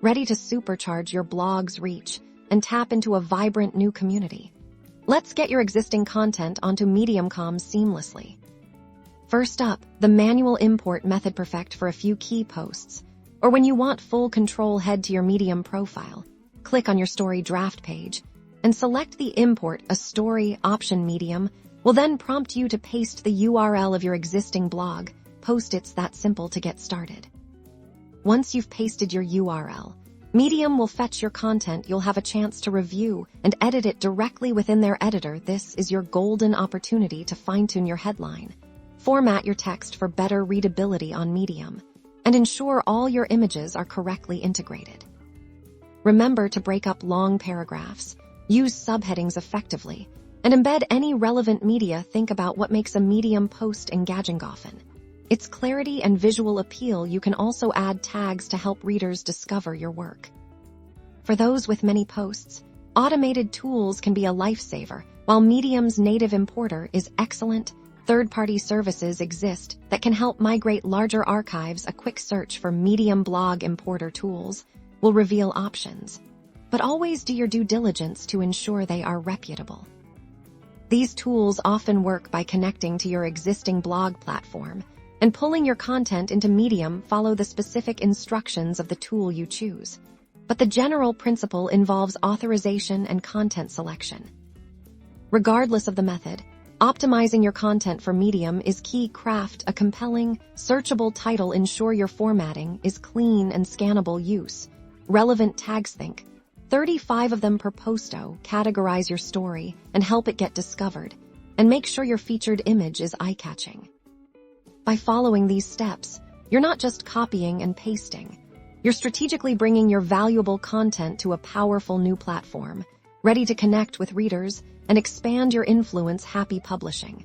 ready to supercharge your blog's reach and tap into a vibrant new community. Let's get your existing content onto Medium.com seamlessly. First up, the manual import method perfect for a few key posts. Or when you want full control, head to your Medium profile, click on your story draft page, and select the Import a Story option. Medium will then prompt you to paste the URL of your existing blog post. It's that simple to get started. Once you've pasted your URL, Medium will fetch your content. You'll have a chance to review and edit it directly within their editor. This is your golden opportunity to fine-tune your headline, format your text for better readability on Medium, and ensure all your images are correctly integrated. Remember to break up long paragraphs, use subheadings effectively, and embed any relevant media. Think about what makes a Medium post engaging. Often its clarity and visual appeal. You can also add tags to help readers discover your work. For those with many posts, automated tools can be a lifesaver. While Medium's native importer is excellent, third-party services exist that can help migrate larger archives. A quick search for Medium blog importer tools will reveal options, but always do your due diligence to ensure they are reputable. These tools often work by connecting to your existing blog platform and pulling your content into Medium. Follow the specific instructions of the tool you choose, but the general principle involves authorization and content selection. Regardless of the method, optimizing your content for Medium is key. Craft a compelling, searchable title. Ensure your formatting is clean and scannable. Use relevant tags. Think 35 of them per posto. Categorize your story and help it get discovered, and make sure your featured image is eye-catching. By following these steps, you're not just copying and pasting. You're strategically bringing your valuable content to a powerful new platform, ready to connect with readers and expand your influence. Happy publishing!